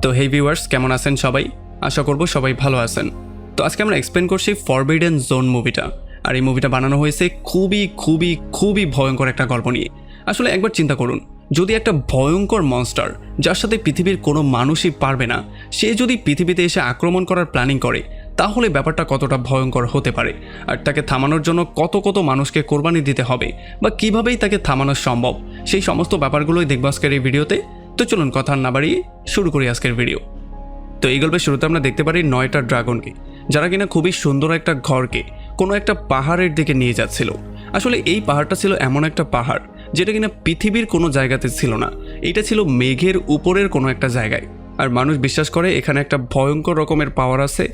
তো হে ভিউয়ার্স, কেমন আছেন সবাই? আশা করব সবাই ভালো আছেন। তো আজকে আমরা এক্সপ্লেন করছি ফরবিডেন জোন মুভিটা। আর এই মুভিটা বানানো হয়েছে খুবই ভয়ঙ্কর একটা গল্প নিয়ে। আসলে একবার চিন্তা করুন, যদি একটা ভয়ঙ্কর মনস্টার যার সাথে পৃথিবীর কোনো মানুষই পারবে না, সে যদি পৃথিবীতে এসে আক্রমণ করার প্ল্যানিং করে, তাহলে ব্যাপারটা কতটা ভয়ঙ্কর হতে পারে। আর তাকে থামানোর জন্য কত মানুষকে কোরবানি দিতে হবে, বা কিভাবেই তাকে থামানো সম্ভব, সেই সমস্ত ব্যাপারগুলোই দেখব আজকের এই ভিডিওতে। তো চলুন কথা না বাড়িয়ে শুরু করি আজকের ভিডিও। তো এই গল্পের শুরুতে আমরা দেখতে পারি 9টা ড্রাগনকে, যারা কিনা খুবই সুন্দর একটা ঘরকে কোনো একটা পাহাড়ের দিকে নিয়ে যাচ্ছিল। আসলে এই পাহাড়টা ছিল এমন একটা পাহাড় যেটা কিনা পৃথিবীর কোনো জায়গাতে ছিল না, এটা ছিল মেঘের উপরের কোনো একটা জায়গায়। আর মানুষ বিশ্বাস করে এখানে একটা ভয়ঙ্কর রকমের পাওয়ার আছে।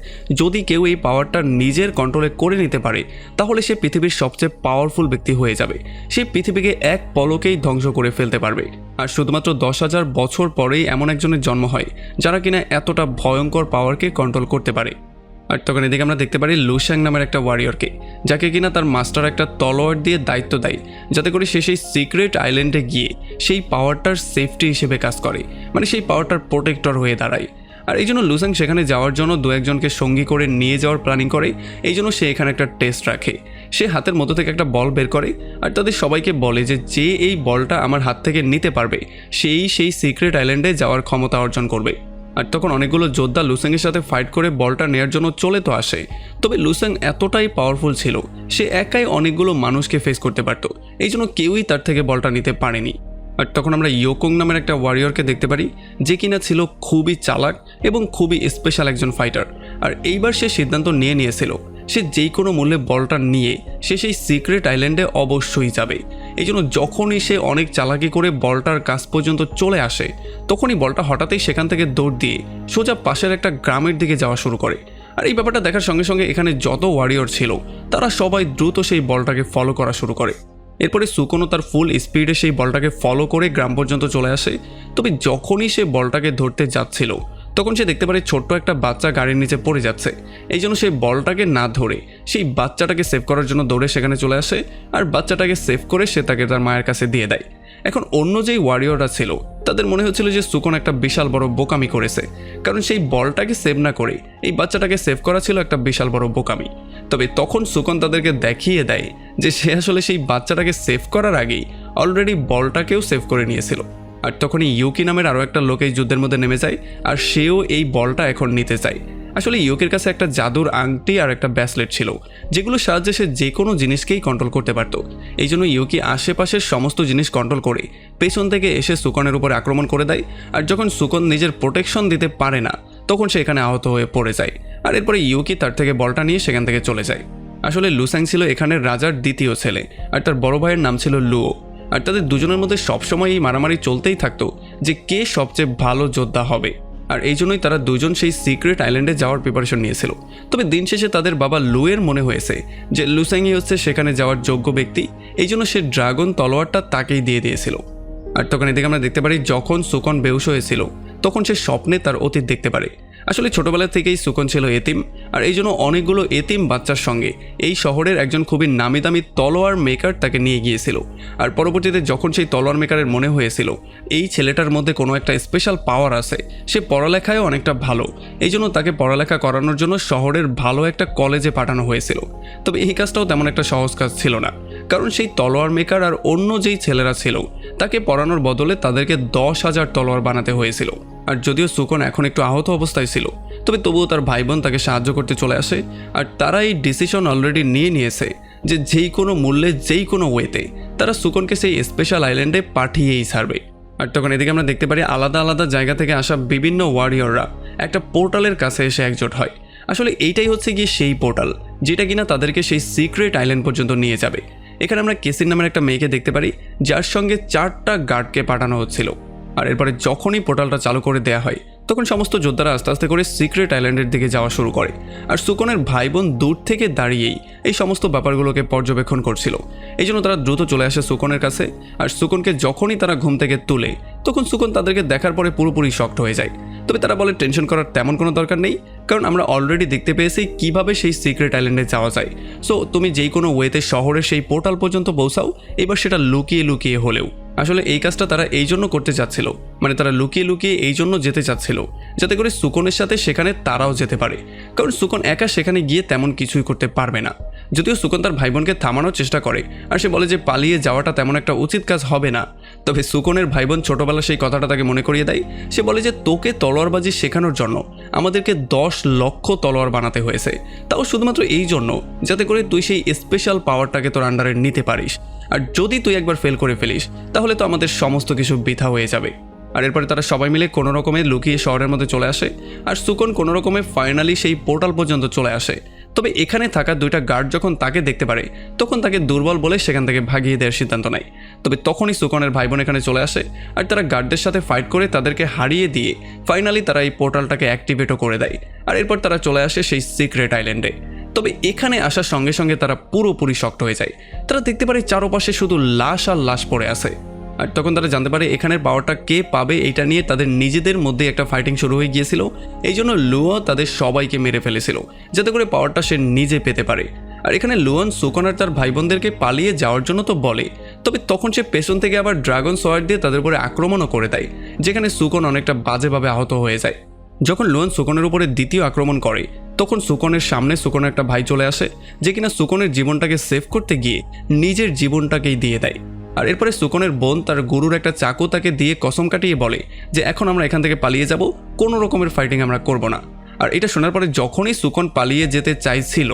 যদি কেউ এই পাওয়ারটা নিজের কন্ট্রোলে করে নিতে পারে, তাহলে সে পৃথিবীর সবচেয়ে পাওয়ারফুল ব্যক্তি হয়ে যাবে। সে পৃথিবীকে এক পলকেই ধ্বংস করে ফেলতে পারবে। আর শুধুমাত্র 10,000 বছর পরেই এমন একজনের জন্ম হয় যারা কিনা এতটা ভয়ঙ্কর পাওয়ারকে কন্ট্রোল করতে পারে। আর তখন এদিকে আমরা দেখতে পারি লুশ্যাং নামের একটা ওয়ারিয়রকে, যাকে কিনা তার মাস্টার একটা তলোয়ার দিয়ে দায়িত্ব দেয়, যাতে করে সে সেই সিক্রেট আইল্যান্ডে গিয়ে সেই পাওয়ারটার সেফটি হিসেবে কাজ করে, মানে সেই পাওয়ারটার প্রোটেক্টর হয়ে দাঁড়ায়। আর এই জন্য লুশ্যাং সেখানে যাওয়ার জন্য দু একজনকে সঙ্গী করে নিয়ে যাওয়ার প্ল্যানিং করে। এই জন্য সে এখানে একটা টেস্ট রাখে। সে হাতের মধ্যে থেকে একটা বল বের করে আর তাদের সবাইকে বলে যে যে এই বলটা আমার হাত থেকে নিতে পারবে, সেই সিক্রেট আইল্যান্ডে যাওয়ার ক্ষমতা অর্জন করবে। আর তখন অনেকগুলো যোদ্ধা লুশ্যাংয়ের সাথে ফাইট করে বলটা নেওয়ার জন্য চলে তো আসে। তবে লুশ্যাং এতটাই পাওয়ারফুল ছিল, সে একাই অনেকগুলো মানুষকে ফেস করতে পারত। এই জন্য কেউই তার থেকে বলটা নিতে পারেনি। আর তখন আমরা ইয়োকং নামের একটা ওয়ারিয়রকে দেখতে পারি, যে কিনা ছিল খুবই চালাক এবং খুবই স্পেশাল একজন ফাইটার। আর এইবার সে সিদ্ধান্ত নিয়েছিল সে যেই কোনো মূল্যে বলটা নিয়ে সে সেই সিক্রেট আইল্যান্ডে অবশ্যই যাবে। এই জন্য যখনই সে অনেক চালাকি করে বলটার কাছ পর্যন্ত চলে আসে, তখনই বলটা হঠাৎই সেখান থেকে দৌড় দিয়ে সোজা পাশের একটা গ্রামের দিকে যাওয়া শুরু করে। আর এই ব্যাপারটা দেখার সঙ্গে সঙ্গে এখানে যত ওয়ারিয়র ছিল তারা সবাই দ্রুত সেই বলটাকে ফলো করা শুরু করে। এরপরে সুকোনো তার ফুল স্পিডে সেই বলটাকে ফলো করে গ্রাম পর্যন্ত চলে আসে। তবে যখনই সে বলটাকে ধরতে যাচ্ছিল, তখন সে দেখতে পারে ছোট্ট একটা বাচ্চা গাড়ির নিচে পড়ে যাচ্ছে। এই জন্য সেই বলটাকে না ধরে সেই বাচ্চাটাকে সেভ করার জন্য দৌড়ে সেখানে চলে আসে। আর বাচ্চাটাকে সেভ করে সে তাকে তার মায়ের কাছে দিয়ে দেয়। এখন অন্য যেই ওয়ারিয়ররা ছিল তাদের মনে হচ্ছিল যে সুকোন একটা বিশাল বড় বোকামি করেছে, কারণ সেই বলটাকে সেভ না করে এই বাচ্চাটাকে সেভ করা ছিল একটা বিশাল বড় বোকামি। তবে তখন সুকোন তাদেরকে দেখিয়ে দেয় যে সে আসলে সেই বাচ্চাটাকে সেভ করার আগেই অলরেডি বলটাকেও সেভ করে নিয়েছিল। আর তখনই ইউকি নামের আরও একটা লোক এই যুদ্ধের মধ্যে নেমে যায়, আর সেও এই বলটা এখন নিতে চায়। আসলে ইউকির কাছে একটা জাদুর আংটি আর একটা ব্যাসলেট ছিল, যেগুলোর সাহায্যে সে যে কোনো জিনিসকেই কন্ট্রোল করতে পারত। এই জন্য ইউকি আশেপাশের সমস্ত জিনিস কন্ট্রোল করে পেছন থেকে এসে সুকনের উপরে আক্রমণ করে দেয়। আর যখন সুকন নিজের প্রোটেকশন দিতে পারে না, তখন সে এখানে আহত হয়ে পড়ে যায়। আর এরপরে ইউকি তার থেকে বলটা নিয়ে সেখান থেকে চলে যায়। আসলে লুশ্যাং ছিল এখানের রাজার দ্বিতীয় ছেলে, আর তার বড় ভাইয়ের নাম ছিল লুও। আর তাদের দুজনের মধ্যে সবসময় এই মারামারি চলতেই থাকতো যে কে সবচেয়ে ভালো যোদ্ধা হবে। আর এই জন্যই তারা দুজন সেই সিক্রেট আইল্যান্ডে যাওয়ার প্রিপারেশন নিয়েছিল। তবে দিন শেষে তাদের বাবা লুয়ের মনে হয়েছে যে লুশ্যাংই হচ্ছে সেখানে যাওয়ার যোগ্য ব্যক্তি। এই জন্য সে ড্রাগন তলোয়ারটা তাকেই দিয়ে দিয়েছিল। আর তখন এদিকে আমরা দেখতে পারি যখন সুকন বেহুশ হয়েছিল, তখন সে স্বপ্নে তার অতীত দেখতে পারে। আসলে ছোটবেলা থেকেই সুকন ছিল এতিম, আর এই জন্য অনেকগুলো এতিম বাচ্চার সঙ্গে এই শহরের একজন খুবই নামি দামি তলোয়ার মেকার তাকে নিয়ে গিয়েছিল। আর পরবর্তীতে যখন সেই তলোয়ার মেকারের মনে হয়েছিল এই ছেলেটার মধ্যে কোনো একটা স্পেশাল পাওয়ার আছে, সে পড়ালেখায় অনেকটা ভালো, এই জন্য তাকে পড়ালেখা করানোর জন্য শহরের ভালো একটা কলেজে পাঠানো হয়েছিল। তবে এই কাজটাও তেমন একটা সহজ কাজ ছিল না, কারণ সেই তলোয়ার মেকার আর অন্য যেই ছেলেরা ছিল তাকে পড়ানোর বদলে তাদেরকে 10,000 তলোয়ার বানাতে হয়েছিল। আর যদিও সুকন এখন একটু আহত অবস্থায় ছিল, তবে তবুও তার ভাই বোন তাকে সাহায্য করতে চলে আসে। আর তারা এই ডিসিশন অলরেডি নিয়েছে যে যেই কোনো মূল্যে যেই কোনো ওয়েতে তারা সুকনকে সেই স্পেশাল আইল্যান্ডে পাঠিয়েই ছাড়বে। আর তখন এদিকে আমরা দেখতে পারি আলাদা আলাদা জায়গা থেকে আসা বিভিন্ন ওয়ারিয়ররা একটা পোর্টালের কাছে এসে একজোট হয়। আসলে এইটাই হচ্ছে গিয়ে সেই পোর্টাল যেটা কিনা তাদেরকে সেই সিক্রেট আইল্যান্ড পর্যন্ত নিয়ে যাবে। এখানে আমরা কেসিন নামের একটা মেয়েকে দেখতে পারি, যার সঙ্গে 4টা গার্ডকে পাঠানো হচ্ছিল। আর এরপরে যখনই পোর্টালটা চালু করে দেওয়া হয়, তখন সমস্ত যোদ্ধারা আস্তে আস্তে করে সিক্রেট আইল্যান্ডের দিকে যাওয়া শুরু করে। আর সুকনের ভাই বোন দূর থেকে দাঁড়িয়েই এই সমস্ত ব্যাপারগুলোকে পর্যবেক্ষণ করছিল। এই জন্য তারা দ্রুত চলে আসে সুকনের কাছে। আর সুকনকে যখনই তারা ঘুম থেকে তুলে, তখন সুকন তাদেরকে দেখার পরে পুরোপুরি শকড হয়ে যায়। তবে তারা বলে টেনশন করার তেমন কোনো দরকার নেই, কারণ আমরা অলরেডি দেখতে পেয়েছি কিভাবে সেই সিক্রেট আইল্যান্ডে যাওয়া যায়। সো তুমি যেই কোনো ওয়েতে শহরের সেই পোর্টাল পর্যন্ত পৌঁছাও, এবার সেটা লুকিয়ে লুকিয়ে হলেও। আসলে এই কাজটা তারা এই জন্য করতে চাচ্ছিল, মানে তারা লুকিয়ে লুকিয়ে এই জন্য যেতে চাচ্ছিল যাতে করে সুকনের সাথে সেখানে তারাও যেতে পারে, কারণ সুকন একা সেখানে গিয়ে তেমন কিছুই করতে পারবে না। যদিও সুকন তার ভাই বোনকে থামানোর চেষ্টা করে আর সে বলে যে পালিয়ে যাওয়াটা তেমন একটা উচিত কাজ হবে না, তবে সুকনের ভাই বোন ছোটবেলা সেই কথাটা তাকে মনে করিয়ে দেয়। সে বলে যে তোকে তলোয়ারবাজি শেখানোর জন্য আমাদেরকে 10 লক্ষ তলোয়ার বানাতে হয়েছে, তাও শুধুমাত্র এই জন্য যাতে করে তুই সেই স্পেশাল পাওয়ারটাকে তোর আন্ডারে নিতে পারিস, আর যদি তুই একবার ফেল করে ফেলিস তাহলে তো আমাদের সমস্ত কিছু বৃথা হয়ে যাবে। আর এরপরে তারা সবাই মিলে কোনো রকমে লুকিয়ে শহরের মধ্যে চলে আসে আর সুকন কোনো রকমে ফাইনালি সেই পোর্টাল পর্যন্ত চলে আসে। তবে এখানে থাকা 2টা গার্ড যখন তাকে দেখতে পারে তখন তাকে দুর্বল বলে সেখান থেকে ভাগিয়ে দেওয়ার সিদ্ধান্ত নেয়। তবে তখনই সুকনের ভাই বোন এখানে চলে আসে আর তারা গার্ডদের সাথে ফাইট করে তাদেরকে হারিয়ে দিয়ে ফাইনালি তারা এই পোর্টালটাকে অ্যাক্টিভেটও করে দেয়। আর এরপর তারা চলে আসে সেই সিক্রেট আইল্যান্ডে। তবে এখানে আসার সঙ্গে সঙ্গে তারা পুরোপুরি শক্ট হয়ে যায়। তারা দেখতে পারে চারপাশে শুধু লাশ আর লাশ পড়ে আছে। আর তখন তারা জানতে পারে এখানের পাওয়ারটা কে পাবে এটা নিয়ে তাদের নিজেদের মধ্যে একটা ফাইটিং শুরু হয়ে গিয়েছিল। এই জন্য লুয়া তাদের সবাইকে মেরে ফেলেছিল যাতে করে পাওয়ারটা সে নিজে পেতে পারে। আর এখানে লুয়ান সুকন আর তার ভাই বোনদেরকে পালিয়ে যাওয়ার জন্য তো বলে, তবে তখন সে পেছন থেকে আবার ড্রাগন সোয়ার্ড দিয়ে তাদের উপরে আক্রমণও করে দেয়, যেখানে সুকন অনেকটা বাজেভাবে আহত হয়ে যায়। যখন লুয়ান সুকনের উপরে দ্বিতীয় আক্রমণ করে তখন সুকনের সামনে সুকনের একটা ভাই চলে আসে, যে কিনা সুকনের জীবনটাকে সেভ করতে গিয়ে নিজের জীবনটাকেই দিয়ে দেয়। আর এরপরে সুকনের বোন তার গুরুর একটা চাকু তাকে দিয়ে কসম কাটিয়ে বলে যে এখন আমরা এখান থেকে পালিয়ে যাব, কোনো রকমের ফাইটিং আমরা করব না। আর এটা শোনার পরে যখনই সুকন পালিয়ে যেতে চাইছিল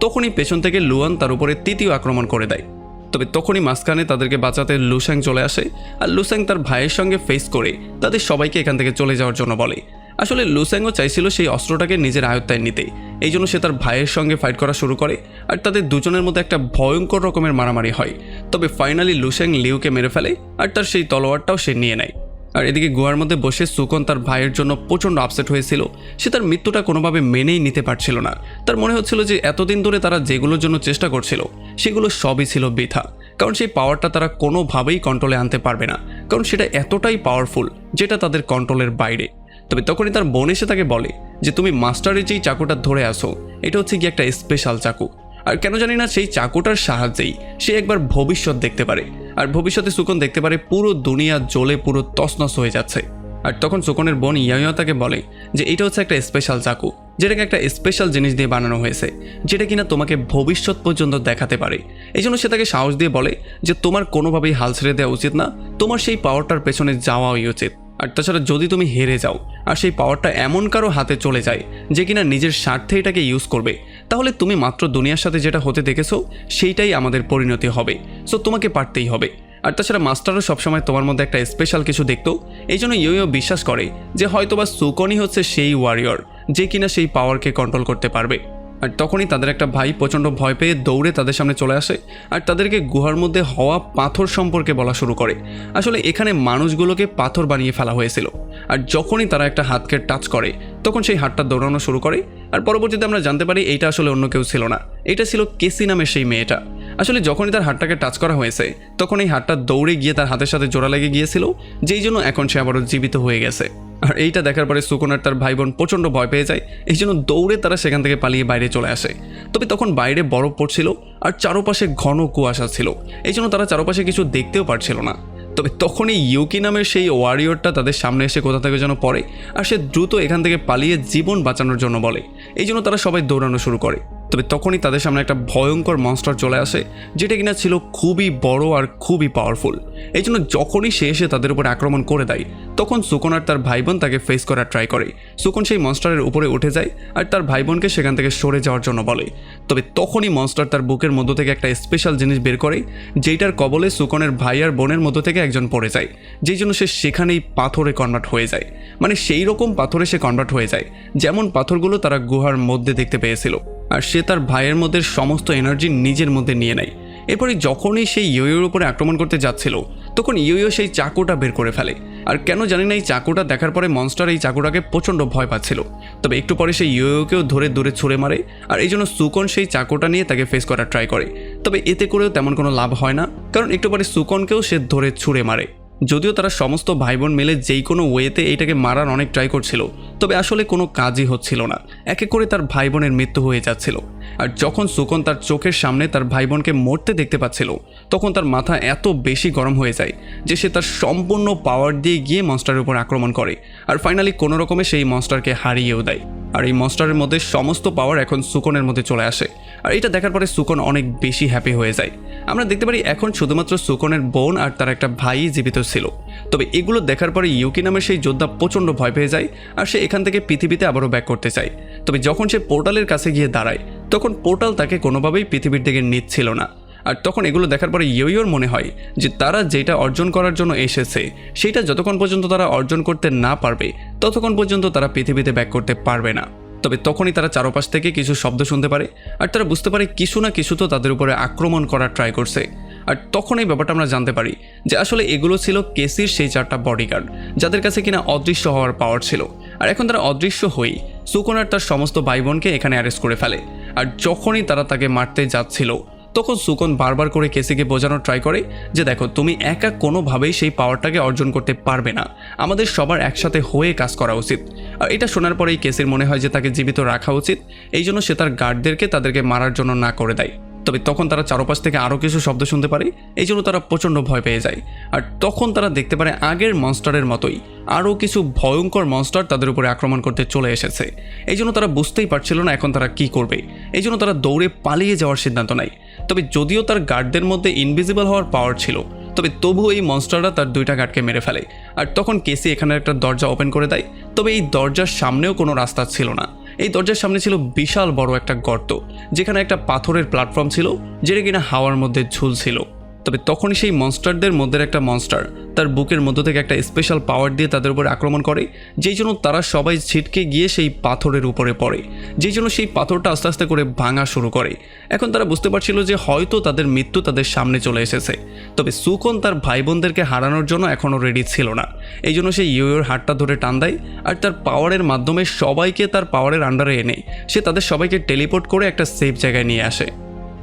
তখনই পেছন থেকে লুয়ান তার উপরে তৃতীয় আক্রমণ করে দেয়। তবে তখনই মাঝখানে তাদেরকে বাঁচাতে লুস্যাং চলে আসে আর লুস্যাং তার ভাইয়ের সঙ্গে ফেস করে তাদের সবাইকে এখান থেকে চলে যাওয়ার জন্য বলে। আসলে লুস্যাংও চাইছিল সেই অস্ত্রটাকে নিজের আয়ত্তায় নিতে, এই জন্য সে তার ভাইয়ের সঙ্গে ফাইট করা শুরু করে আর তাদের দুজনের মধ্যে একটা ভয়ঙ্কর রকমের মারামারি হয়। তবে ফাইনালি লুস্যাং লিউকে মেরে ফেলে আর তার সেই তলোয়ারটাও সে নিয়ে নেয়। আর এদিকে গুহার মধ্যে বসে সুকন তার ভাইয়ের জন্য প্রচণ্ড আপসেট হয়েছিল। সে তার মৃত্যুটা কোনোভাবে মেনেই নিতে পারছিল না। তার মনে হচ্ছিল যে এতদিন ধরে তারা যেগুলোর জন্য চেষ্টা করছিল সেগুলো সবই ছিল বৃথা, কারণ সেই পাওয়ারটা তারা কোনোভাবেই কন্ট্রোলে আনতে পারবে না, কারণ সেটা এতটাই পাওয়ারফুল যেটা তাদের কন্ট্রোলের বাইরে। তবে তখনই তার বোন এসে তাকে বলে যে তুমি মাস্টারের যেই চাকুটা ধরে আসো এটা হচ্ছে কি একটা স্পেশাল চাকু, আর কেন জানি না সেই চাকুটার সাহায্যেই সে একবার ভবিষ্যৎ দেখতে পারে। আর ভবিষ্যতে সুকন দেখতে পারে পুরো দুনিয়া জ্বলে পুরো তছনছ হয়ে যাচ্ছে। আর তখন সুকনের বোন ইয়াইয়া তাকে বলে যে এটা হচ্ছে একটা স্পেশাল চাকু, যেটাকে একটা স্পেশাল জিনিস দিয়ে বানানো হয়েছে, যেটা কিনা তোমাকে ভবিষ্যৎ পর্যন্ত দেখাতে পারে। এই জন্য সে তাকে সাহস দিয়ে বলে যে তোমার কোনোভাবেই হাল ছেড়ে দেওয়া উচিত না, তোমার সেই পাওয়ারটার পেছনে যাওয়াই উচিত। আর তাছাড়া যদি তুমি হেরে যাও আর সেই পাওয়ারটা এমন কারো হাতে চলে যায় যে কিনা নিজের স্বার্থে এটাকে ইউজ করবে, তাহলে তুমি মাত্র দুনিয়ার সাথে যেটা হতে দেখেছো সেইটাই আমাদের পরিণতি হবে। সো তোমাকে পারতেই হবে। আর তাছাড়া মাস্টারও সবসময় তোমার মধ্যে একটা স্পেশাল কিছু দেখতো, এই জন্য ইয়ো বিশ্বাস করে যে হয়তোবা সুকনই হচ্ছে সেই ওয়ারিয়র যে কিনা সেই পাওয়ারকে কন্ট্রোল করতে পারবে। আর তখনই তাদের একটা ভাই প্রচণ্ড ভয় পেয়ে দৌড়ে তাদের সামনে চলে আসে আর তাদেরকে গুহার মধ্যে হওয়া পাথর সম্পর্কে বলা শুরু করে। আসলে এখানে মানুষগুলোকে পাথর বানিয়ে ফেলা হয়েছিল, আর যখনই তারা একটা হাতকে টাচ করে তখন সেই হাতটা দৌড়ানো শুরু করে। আর পরবর্তীতে আমরা জানতে পারি এইটা আসলে অন্য কেউ ছিল না, এটা ছিল কেসি নামের সেই মেয়েটা। আসলে যখনই তার হাতটাকে টাচ করা হয়েছে তখন এই হাতটা দৌড়ে গিয়ে তার হাতের সাথে জোড়া লেগে গিয়েছিল, যেই জন্য এখন সে আবারও জীবিত হয়ে গেছে। আর এইটা দেখার পরে সুকন আর তার ভাই বোন প্রচণ্ড ভয় পেয়ে যায়, এই জন্য দৌড়ে তারা সেখান থেকে পালিয়ে বাইরে চলে আসে। তবে তখন বাইরে বরফ পড়ছিল আর চারপাশে ঘন কুয়াশা ছিল, এই জন্য তারা চারপাশে কিছু দেখতেও পারছিল না। তবে তখনই ইউকি নামের সেই ওয়ারিয়রটা তাদের সামনে এসে কোথা থেকে যেন পড়ে আর সে দ্রুত এখান থেকে পালিয়ে জীবন বাঁচানোর জন্য বলে, এই জন্য তারা সবাই দৌড়ানো শুরু করে। তবে তখনই তাদের সামনে একটা ভয়ঙ্কর মনস্টার চলে আসে, যেটা কিনা ছিল খুবই বড় আর খুবই পাওয়ারফুল। এই জন্য যখনই সে এসে তাদের উপরে আক্রমণ করে দেয় তখন সুকন আর তার ভাই বোন তাকে ফেস করার ট্রাই করে। সুকন সেই মনস্টারের উপরে উঠে যায় আর তার ভাই বোনকে সেখান থেকে সরে যাওয়ার জন্য বলে। তবে তখনই মনস্টার তার বুকের মধ্য থেকে একটা স্পেশাল জিনিস বের করে, যেটার কবলে সুকনের ভাই আর বোনের মধ্য থেকে একজন পড়ে যায়, যেই জন্য সে সেখানেই পাথরে কনভার্ট হয়ে যায়। মানে সেই রকম পাথরে সে কনভার্ট হয়ে যায় যেমন পাথরগুলো তারা গুহার মধ্যে দেখতে পেয়েছিল। আর সে তার ভাইয়ের মধ্যে সমস্ত এনার্জি নিজের মধ্যে নিয়ে নেয়। এরপরে যখনই সেই ইয়োর উপরে আক্রমণ করতে যাচ্ছিল তখন ইয়ো সেই চাকুটা বের করে ফেলে। আর কেন জানি না এই চাকুটা দেখার পরে মনস্টার এই চাকুটাকে প্রচণ্ড ভয় পাচ্ছিল। তবে একটু পরে সেই ইয়োকেও ধরে দূরে ছুঁড়ে মারে, আর এই জন্য সুকন সেই চাকুটা নিয়ে তাকে ফেস করার ট্রাই করে। তবে এতে করেও তেমন কোনো লাভ হয় না, কারণ একটু পরে সুকনকেও সে ধরে ছুঁড়ে মারে। যদিও তারা সমস্ত ভাই বোন মিলে যেই কোনো ওয়েতে এইটাকে মারার অনেক ট্রাই করছিল, তবে আসলে কোনো কাজই হচ্ছিল না। এক এক করে তার ভাই বোনের মৃত্যু হয়ে যাচ্ছিল। আর যখন সুকন তার চোখের সামনে তার ভাই বোনকে মরতে দেখতে পাচ্ছিল, তখন তার মাথা এত বেশি গরম হয়ে যায় যে সে তার সম্পূর্ণ পাওয়ার দিয়ে গিয়ে মনস্টারের উপর আক্রমণ করে। আর ফাইনালি কোনো রকমে সেই মনস্টারকে হারিয়েও দেয়। আর এই মনস্টারের মধ্যে সমস্ত পাওয়ার এখন সুকনের মধ্যে চলে আসে। আর এটা দেখার পরে সুকন অনেক বেশি হ্যাপি হয়ে যায়। আমরা দেখতে পারি এখন শুধুমাত্র সুকনের বোন আর তার একটা ভাই জীবিত ছিল। তবে এগুলো দেখার পরে ইউকি নামের সেই যোদ্ধা প্রচণ্ড ভয় পেয়ে যায়, আর সে এখান থেকে পৃথিবীতে আবারও ব্যাক করতে চায়। তবে যখন সে পোর্টালের কাছে গিয়ে দাঁড়ায়, তখন পোর্টাল তাকে কোনোভাবেই পৃথিবীর দিকে নিচ্ছিল না। আর তখন এগুলো দেখার পরে ইয়োর মনে হয় যে তারা যেটা অর্জন করার জন্য এসেছে সেটা যতক্ষণ পর্যন্ত তারা অর্জন করতে না পারবে, ততক্ষণ পর্যন্ত তারা পৃথিবীতে ব্যাক করতে পারবে না। তবে তখনই তারা চারপাশ থেকে কিছু শব্দ শুনতে পারে, আর তারা বুঝতে পারে কিছু না কিছু তো তাদের উপরে আক্রমণ করার ট্রাই করছে। আর তখন এই ব্যাপারটা আমরা জানতে পারি যে আসলে এগুলো ছিল কেসির সেই 4টা বডিগার্ড, যাদের কাছে কিনা অদৃশ্য হওয়ার পাওয়ার ছিল। আর এখন তারা অদৃশ্য হয়েই সুকন আর তার সমস্ত ভাই বোনকে এখানে অ্যারেস্ট করে ফেলে। আর যখনই তারা তাকে মারতে যাচ্ছিল, তখন সুকন বারবার করে কেসিকে বোঝানোর ট্রাই করে যে দেখো, তুমি একা কোনোভাবেই সেই পাওয়ারটাকে অর্জন করতে পারবে না, আমাদের সবার একসাথে হয়ে কাজ করা উচিত। আর এটা শোনার পরেই কেসির মনে হয় যে তাকে জীবিত রাখা উচিত, এই জন্য সে তার গার্ডদেরকে তাদেরকে মারার জন্য না করে দেয়। তবে তখন তারা চারপাশ থেকে আরও কিছু শব্দ শুনতে পারে, এই জন্য তারা প্রচণ্ড ভয় পেয়ে যায়। আর তখন তারা দেখতে পারে আগের মনস্টারের মতোই আরও কিছু ভয়ঙ্কর মনস্টার তাদের উপরে আক্রমণ করতে চলে এসেছে। এই জন্য তারা বুঝতেই পারছিল না এখন তারা কি করবে, এই জন্য তারা দৌড়ে পালিয়ে যাওয়ার সিদ্ধান্ত নেয়। তবে যদিও তার গার্ডদের মধ্যে ইনভিজিবল হওয়ার পাওয়ার ছিল, তবে তবুও এই মনস্টাররা তার 2টা গার্ডকে মেরে ফেলে। আর তখন কেসি এখানে একটা দরজা ওপেন করে দেয়। তবে এই দরজার সামনেও কোনো রাস্তা ছিল না, এই দরজার সামনে ছিল বিশাল বড় একটা গর্ত, যেখানে একটা পাথরের প্ল্যাটফর্ম ছিল, যেটা কিনা হাওয়ার মধ্যে ঝুলছিল। তবে তখনই সেই মনস্টারদের মধ্যে একটা মনস্টার তার বুকের মধ্য থেকে একটা স্পেশাল পাওয়ার দিয়ে তাদের উপর আক্রমণ করে, যেই জন্য তারা সবাই ছিটকে গিয়ে সেই পাথরের উপরে পড়ে, যেই জন্য সেই পাথরটা আস্তে আস্তে করে ভাঙা শুরু করে। এখন তারা বুঝতে পারছিল যে হয়তো তাদের মৃত্যু তাদের সামনে চলে এসেছে। তবে সুকন তার ভাই বোনদেরকে হারানোর জন্য এখনও রেডি ছিল না, এই জন্য সে ইয়োর হাতটা ধরে টান দেয়, আর তার পাওয়ারের মাধ্যমে সবাইকে তার পাওয়ারের আন্ডারে এনে সে তাদের সবাইকে টেলিপোর্ট করে একটা সেফ জায়গায় নিয়ে আসে।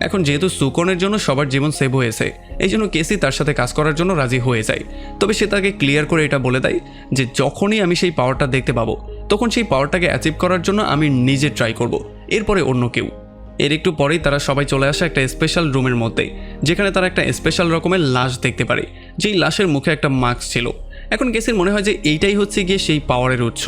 এখন যেহেতু সুকনের জন্য সবার জীবন সেভ হয়েছে, এই জন্য কেসি তার সাথে কাজ করার জন্য রাজি হয়ে যায়। তবে সে তাকে ক্লিয়ার করে এটা বলে দেয় যে যখনই আমি সেই পাওয়ারটা দেখতে পাবো, তখন সেই পাওয়ারটাকে অ্যাচিভ করার জন্য আমি নিজে ট্রাই করব, এরপরে অন্য কেউ। এর একটু পরেই তারা সবাই চলে আসে একটা স্পেশাল রুমের মধ্যে, যেখানে তারা একটা স্পেশাল রকমের লাশ দেখতে পারে, যেই লাশের মুখে একটা মাস্ক ছিল। এখন কেসির মনে হয় যে এইটাই হচ্ছে গিয়ে সেই পাওয়ারের উৎস,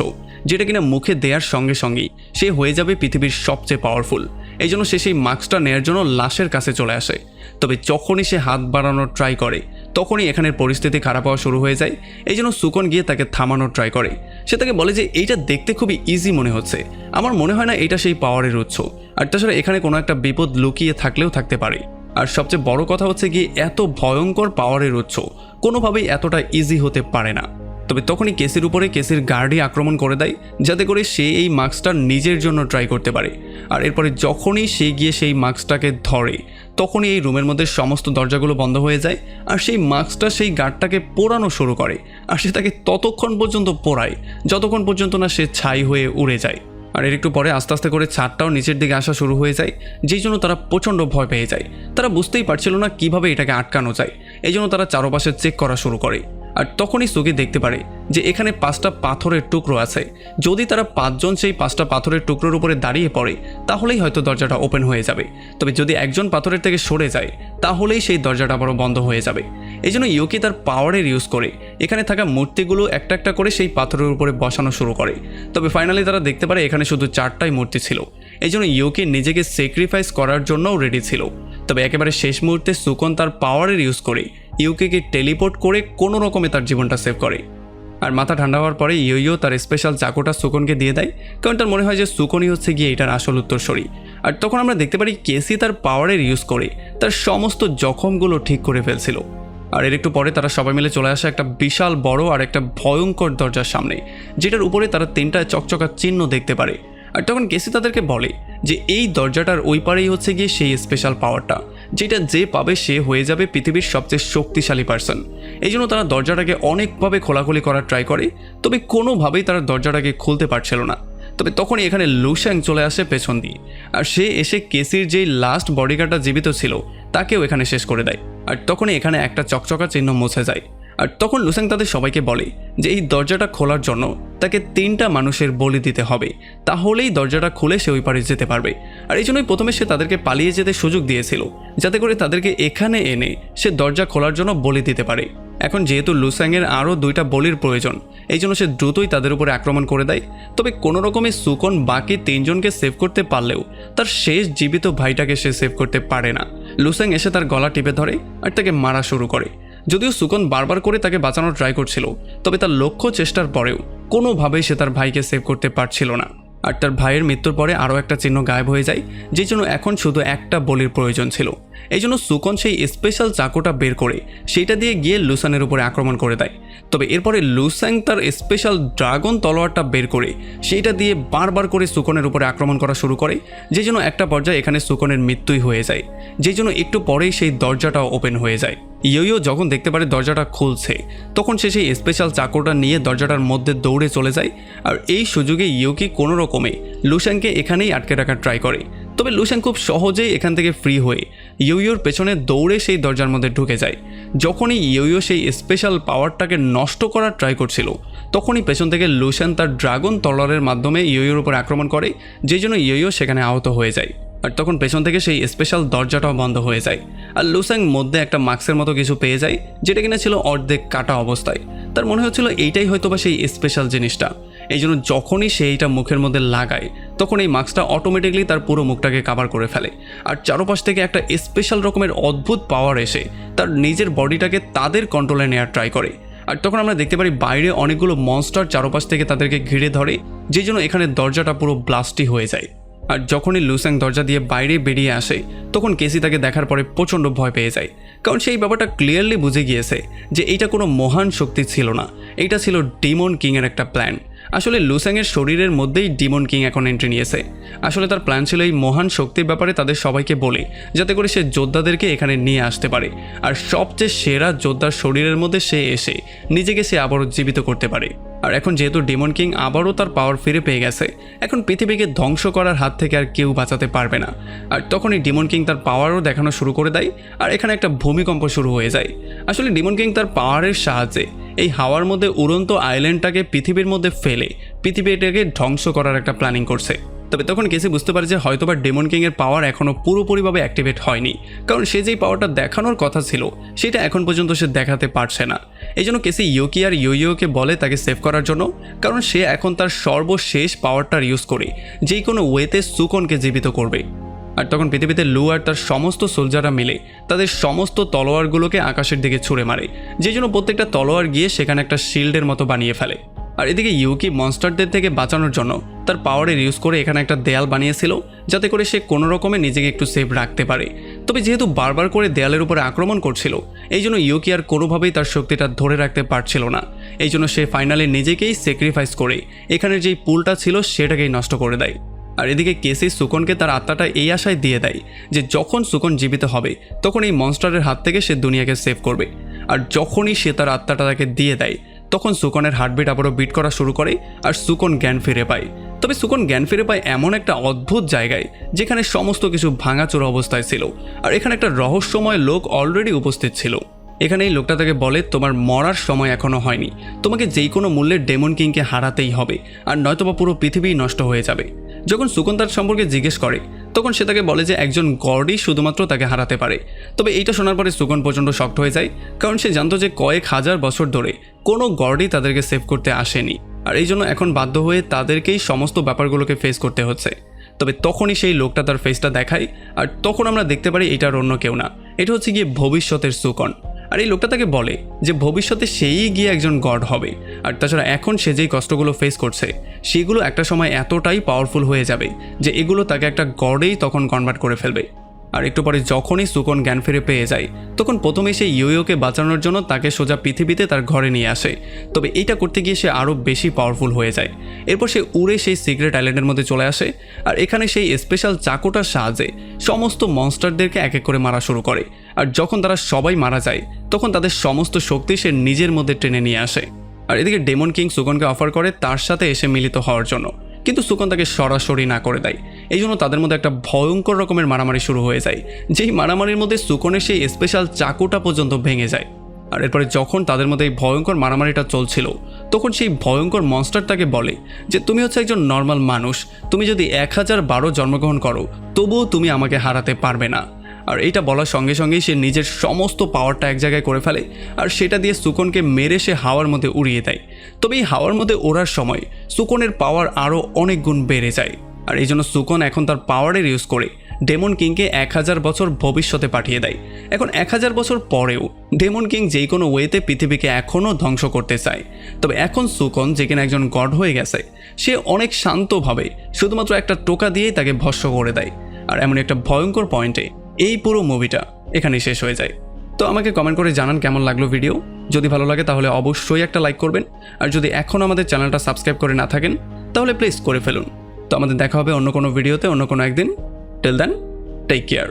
যেটা কিনা মুখে দেওয়ার সঙ্গে সঙ্গেই সে হয়ে যাবে পৃথিবীর সবচেয়ে পাওয়ারফুল। এই জন্য সে সেই মাস্কটা নেওয়ার জন্য লাশের কাছে চলে আসে। তবে যখনই সে হাত বাড়ানোর ট্রাই করে, তখনই এখানের পরিস্থিতি খারাপ হওয়া শুরু হয়ে যায়। এই জন্য সুকন গিয়ে তাকে থামানোর ট্রাই করে। সে তাকে বলে যে এইটা দেখতে খুবই ইজি মনে হচ্ছে, আমার মনে হয় না এটা সেই পাওয়ারের উৎস, আর তাছাড়া এখানে কোনো একটা বিপদ লুকিয়ে থাকলেও থাকতে পারে। আর সবচেয়ে বড় কথা হচ্ছে গিয়ে এত ভয়ঙ্কর পাওয়ারের উৎস কোনোভাবেই এতটা ইজি হতে পারে না। তবে তখনই কেসির উপরে কেসির গার্ডই আক্রমণ করে দেয়, যাতে করে সে এই মাস্কটা নিজের জন্য ট্রাই করতে পারে। আর এরপরে যখনই সে গিয়ে সেই মাস্কটাকে ধরে, তখনই এই রুমের মধ্যে সমস্ত দরজাগুলো বন্ধ হয়ে যায়, আর সেই মাস্কটা সেই গার্ডটাকে পোড়ানো শুরু করে। আর সে তাকে ততক্ষণ পর্যন্ত পোড়ায় যতক্ষণ পর্যন্ত না সে ছাই হয়ে উড়ে যায়। আর এর একটু পরে আস্তে আস্তে করে ছাদটাও নিচের দিকে আসা শুরু হয়ে যায়, যেই জন্য তারা প্রচণ্ড ভয় পেয়ে যায়। তারা বুঝতেই পারছিল না কিভাবে এটাকে আটকানো যায়, এই জন্য তারা চারপাশে চেক করা শুরু করে। আর তখনই সুগি দেখতে পারে যে এখানে 5টা পাথরের টুকরো আছে, যদি তারা 5 জন সেই 5টা পাথরের টুকরোর উপরে দাঁড়িয়ে পড়ে, তাহলেই হয়তো দরজাটা ওপেন হয়ে যাবে। তবে যদি একজন পাথরের থেকে সরে যায়, তাহলেই সেই দরজাটা আবারও বন্ধ হয়ে যাবে। এই জন্য ইউকি তার পাওয়ারের ইউজ করে এখানে থাকা মূর্তিগুলো একটা একটা করে সেই পাথরের উপরে বসানো শুরু করে। তবে ফাইনালি তারা দেখতে পারে এখানে শুধু 4টাই মূর্তি ছিল, এই জন্য ইউকি নিজেকে স্যাক্রিফাইস করার জন্যও রেডি ছিল। তবে একেবারে শেষ মুহূর্তে সুকন তার পাওয়ারের ইউজ করে ইউকিকে টেলিপোর্ট করে কোনো রকমে তার জীবনটা সেভ করে। আর মাথা ঠান্ডা হওয়ার পরে ইয়ো তার স্পেশাল চাকুটা সুকনকে দিয়ে দেয়, কারণ তার মনে হয় যে সুকনই হচ্ছে গিয়ে এটার আসল উত্তরসূরি। আর তখন আমরা দেখতে পারি কেসি তার পাওয়ারের ইউজ করে তার সমস্ত জখমগুলো ঠিক করে ফেলছিল। আর এর একটু পরে তারা সবাই মিলে চলে আসে একটা বিশাল বড় আর একটা ভয়ঙ্কর দরজার সামনে, যেটার উপরে তারা 3টা চকচকা চিহ্ন দেখতে পারে। আর তখন কেসি তাদেরকে বলে যে এই দরজাটার ওই পারেই হচ্ছে গিয়ে সেই স্পেশাল পাওয়ারটা, যেটা যে পাবে সে হয়ে যাবে পৃথিবীর সবচেয়ে শক্তিশালী পার্সন। এই জন্য তারা দরজাটাকে অনেকভাবে খোলাখুলি করার ট্রাই করে, তবে কোনোভাবেই তারা দরজাটাকে খুলতে পারছিল না। তবে তখনই এখানে লুশ্যাং চলে আসে পেছন দিয়ে, আর সে এসে কেসির যেই লাস্ট বডিগার্ডটা জীবিত ছিল তাকেও এখানে শেষ করে দেয়। আর তখনই এখানে একটা চকচকা চিহ্ন মুছে যায়। আর তখন লুসেং তাদের সবাইকে বলে যে এই দরজাটা খোলার জন্য তাকে 3টা মানুষের বলি দিতে হবে, তাহলেই দরজাটা খুলে সে ওই পারে যেতে পারবে। আর এই জন্যই প্রথমে সে তাদেরকে পালিয়ে যেতে সুযোগ দিয়েছিল, যাতে করে তাদেরকে এখানে এনে সে দরজা খোলার জন্য বলি দিতে পারে। এখন যেহেতু লুসেংয়ের আরও 2টা বলির প্রয়োজন, এই জন্য সে দ্রুতই তাদের উপরে আক্রমণ করে দেয়। তবে কোনো রকমে সুকন বাকি 3জনকে সেভ করতে পারলেও তার শেষ জীবিত ভাইটাকে সে সেভ করতে পারে না। লুসেং এসে তার গলা টিপে ধরে আর তাকে মারা শুরু করে। যদিও সুকন বারবার করে তাকে বাঁচানোর ট্রাই করছিল, তবে তার লক্ষ্য চেষ্টার পরেও কোনোভাবেই সে তার ভাইকে সেভ করতে পারছিল না। আর তার ভাইয়ের মৃত্যুর পরে আরও একটা চিহ্ন গায়েব হয়ে যায়, যে জন্য এখন শুধু একটা বলির প্রয়োজন ছিল। এই জন্য সুকন সেই স্পেশাল চাকুটা বের করে সেইটা দিয়ে গিয়ে লুসানের উপরে আক্রমণ করে দেয়। তবে এরপরে লুসেং তার স্পেশাল ড্রাগন তলোয়ারটা বের করে সেইটা দিয়ে বারবার করে সুকনের উপরে আক্রমণ করা শুরু করে, যে জন্য একটা পর্যায়ে এখানে সুকনের মৃত্যুই হয়ে যায়। যে জন্য একটু পরেই সেই দরজাটাও ওপেন হয়ে যায়। ইয়ো যখন দেখতে পারে দরজাটা খুলছে, তখন সে সেই স্পেশাল চাকুটা নিয়ে দরজাটার মধ্যে দৌড়ে চলে যায়। আর এই সুযোগে ইউকি কোনো রকমে লুসেংকে এখানেই আটকে রাখার ট্রাই করে। তবে লুসেং খুব সহজেই এখান থেকে ফ্রি হয়ে ইয়োর পেছনে দৌড়ে সেই দরজার মধ্যে ঢুকে যায়। যখনই ইয়ো সেই স্পেশাল পাওয়ারটাকে নষ্ট করার ট্রাই করছিল, তখনই পেছন থেকে লুসেন তার ড্রাগন তলোয়ারের মাধ্যমে ইয়োর উপর আক্রমণ করে, যে জন্য ইয়ো সেখানে আহত হয়ে যায়। আর তখন পেছন থেকে সেই স্পেশাল দরজাটাও বন্ধ হয়ে যায়। আর লুসেং মধ্যে একটা মাস্কের মতো কিছু পেয়ে যায়, যেটা কিনা ছিল অর্ধেক কাটা অবস্থায়। তার মনে হচ্ছিল এইটাই হয়তো বা সেই স্পেশাল জিনিসটা। এই জন্য যখনই সে এইটা মুখের মধ্যে লাগায়, তখন এই মাস্কটা অটোমেটিকলি তার পুরো মুখটাকে কাভার করে ফেলে। আর চারপাশ থেকে একটা স্পেশাল রকমের অদ্ভুত পাওয়ার এসে তার নিজের বডিটাকে তাদের কন্ট্রোলে নেওয়ার ট্রাই করে। আর তখন আমরা দেখতে পারি বাইরে অনেকগুলো মনস্টার চারপাশ থেকে তাদেরকে ঘিরে ধরে, যে জন্য এখানে দরজাটা পুরো ব্লাস্টই হয়ে যায়। আর যখনই লুসেং দরজা দিয়ে বাইরে বেরিয়ে আসে, তখন কেসি তাকে দেখার পরে প্রচণ্ড ভয় পেয়ে যায়, কারণ সেই ব্যাপারটা ক্লিয়ারলি বুঝে গিয়েছে যে এইটা কোনো মহান শক্তি ছিল না, এইটা ছিল ডিমন কিংয়ের একটা প্ল্যান। আসলে লুসেংয়ের শরীরের মধ্যেই ডিমন কিং এখন এন্ট্রি নিয়েছে। আসলে তার প্ল্যান ছিল এই মহান শক্তির ব্যাপারে তাদের সবাইকে বলে, যাতে করে সে যোদ্ধাদেরকে এখানে নিয়ে আসতে পারে, আর সবচেয়ে সেরা যোদ্ধার শরীরের মধ্যে সে এসে নিজেকে সে আবারও জীবিত করতে পারে। আর এখন যেহেতু ডিমন কিং আবারও তার পাওয়ার ফিরে পেয়ে গেছে, এখন পৃথিবীকে ধ্বংস করার হাত থেকে আর কেউ বাঁচাতে পারবে না। আর তখনই ডিমন কিং তার পাওয়ারও দেখানো শুরু করে দেয়, আর এখানে একটা ভূমিকম্প শুরু হয়ে যায়। আসলে ডিমন কিং তার পাওয়ারের সাহায্যে এই হাওয়ার মধ্যে উড়ন্ত আইল্যান্ডটাকে পৃথিবীর মধ্যে ফেলে পৃথিবীটাকে ধ্বংস করার একটা প্ল্যানিং করছে। তবে তখন কেসি বুঝতে পারে যে হয়তোবা ডেমন কিংয়ের পাওয়ার এখনও পুরোপুরিভাবে অ্যাক্টিভেট হয়নি, কারণ সে যেই পাওয়ারটা দেখানোর কথা ছিল সেটা এখন পর্যন্ত সে দেখাতে পারছে না। এই জন্য কেসি ইউকি আর ইয়োকে বলে তাকে সেভ করার জন্য, কারণ সে এখন তার সর্বশেষ পাওয়ারটার ইউজ করে যেই কোনো ওয়েতে সুকনকে জীবিত করবে। আর তখন পৃথিবীতে লু আর তার সমস্ত সোলজাররা মিলে তাদের সমস্ত তলোয়ারগুলোকে আকাশের দিকে ছুঁড়ে মারে, যে জন্য প্রত্যেকটা তলোয়ার গিয়ে সেখানে একটা শিল্ডের মতো বানিয়ে ফেলে। আর এদিকে ইউকি মনস্টারদের থেকে বাঁচানোর জন্য তার পাওয়ারের ইউজ করে এখানে একটা দেয়াল বানিয়েছিল, যাতে করে সে কোনো রকমে নিজেকে একটু সেফ রাখতে পারে। তবে যেহেতু বারবার করে দেয়ালের উপরে আক্রমণ করছিল, এই জন্য ইউকি আর কোনোভাবেই তার শক্তিটা ধরে রাখতে পারছিল না। এই জন্য সে ফাইনালি নিজেকেই স্যাক্রিফাইস করে এখানের যেই পুলটা ছিল সেটাকেই নষ্ট করে দেয়। আর এদিকে কেসি সুকনকে তার আত্মাটা এই আশায় দিয়ে দেয় যে যখন সুকন জীবিত হবে তখন এই মনস্টারের হাত থেকে সে দুনিয়াকে সেভ করবে। আর যখনই সে তার আত্মাটা তাকে দিয়ে দেয়, তখন সুকনের হার্টবিট আবারও বিট করা শুরু করে আর সুকন জ্ঞান ফিরে পায়। তবে সুকন জ্ঞান ফিরে পায় এমন একটা অদ্ভুত জায়গায় যেখানে সমস্ত কিছু ভাঙাচোরা অবস্থায় ছিল, আর এখানে একটা রহস্যময় লোক অলরেডি উপস্থিত ছিল। এখানে এই লোকটা তাকে বলে, তোমার মরার সময় এখনো হয়নি, তোমাকে যেই কোনো মূল্যে ডেমন কিংকে হারাতেই হবে, আর নয়তোবা পুরো পৃথিবী নষ্ট হয়ে যাবে। যখন সুকন তার সম্পর্কে জিজ্ঞেস করে, তখন সে তাকে বলে যে একজন গডই শুধুমাত্র তাকে হারাতে পারে। তবে এইটা শোনার পরে সুকন প্রচণ্ড শক্ট হয়ে যায়, কারণ সে জানতো যে কয়েক হাজার বছর ধরে কোনো গডই তাদেরকে সেভ করতে আসেনি, আর এই জন্য এখন বাধ্য হয়ে তাদেরকেই সমস্ত ব্যাপারগুলোকে ফেস করতে হচ্ছে। তবে তখনই সেই লোকটা তার ফেসটা দেখায়, আর তখন আমরা দেখতে পারি এটার অন্য কেউ না, এটা হচ্ছে গিয়ে ভবিষ্যতের সুকন। আর এই লোকটা তাকে বলে যে ভবিষ্যতে সেই গিয়ে একজন গড হবে, আর তাছাড়া এখন সে যেই কষ্টগুলো ফেস করছে সেগুলো একটা সময় এতটাই পাওয়ারফুল হয়ে যাবে যে এগুলো তাকে একটা গডেই তখন কনভার্ট করে ফেলবে। আর একটু পরে যখনই সুকন জ্ঞান ফিরে পেয়ে যায়, তখন প্রথমেই সে ইয়োকে বাঁচানোর জন্য তাকে সোজা পৃথিবীতে তার ঘরে নিয়ে আসে। তবে এইটা করতে গিয়ে সে আরও বেশি পাওয়ারফুল হয়ে যায়। এরপর সে উড়ে সেই সিক্রেট আইল্যান্ডের মধ্যে চলে আসে, আর এখানে সেই স্পেশাল চাকুটার সাহায্যে সমস্ত মনস্টারদেরকে এক এক করে মারা শুরু করে। আর যখন তারা সবাই মারা যায়, তখন তাদের সমস্ত শক্তি সে নিজের মধ্যে টেনে নিয়ে আসে। আর এদিকে ডেমন কিং সুকনকে অফার করে তার সাথে এসে মিলিত হওয়ার জন্য, কিন্তু সুকন তাকে সরাসরি না করে দেয়। এই জন্য তাদের মধ্যে একটা ভয়ঙ্কর রকমের মারামারি শুরু হয়ে যায়, যেই মারামারির মধ্যে সুকনের সেই স্পেশাল চাকুটা পর্যন্ত ভেঙে যায়। আর এরপরে যখন তাদের মধ্যে এই ভয়ঙ্কর মারামারিটা চলছিল তখন সেই ভয়ঙ্কর মনস্টারটাকে বলে যে তুমি হচ্ছে একজন নর্মাল মানুষ, তুমি যদি 1012 জন্মগ্রহণ করো তবুও তুমি আমাকে হারাতে পারবে না। আর এইটা বলার সঙ্গে সঙ্গেই সে নিজের সমস্ত পাওয়ারটা এক জায়গায় করে ফেলে আর সেটা দিয়ে সুকনকে মেরে সে হাওয়ার মধ্যে উড়িয়ে দেয়। তবে এই হাওয়ার মধ্যে ওড়ার সময় সুকনের পাওয়ার আরও অনেক গুণ বেড়ে যায়। আর এই জন্য সুকন এখন তার পাওয়ারের ইউজ করে ডেমন কিংকে 1000 বছর ভবিষ্যতে পাঠিয়ে দেয়। এখন 1000 বছর পরেও ডেমন কিং যেই কোনো ওয়েতে পৃথিবীকে এখনও ধ্বংস করতে চায়। তবে এখন সুকন যে কিনা একজন গড হয়ে গেছে, সে অনেক শান্তভাবে শুধুমাত্র একটা টোকা দিয়েই তাকে ভস্ম করে দেয়। আর এমন একটা ভয়ঙ্কর পয়েন্টে এই পুরো মুভিটা এখানেই শেষ হয়ে যায়। তো আমাকে কমেন্ট করে জানান কেমন লাগলো ভিডিও। যদি ভালো লাগে তাহলে অবশ্যই একটা লাইক করবেন, আর যদি এখনও আমাদের চ্যানেলটা সাবস্ক্রাইব করে না থাকেন তাহলে প্লিজ করে ফেলুন। তো আমাদের দেখা হবে অন্য কোনো ভিডিওতে অন্য কোনো একদিন। Till then, take care.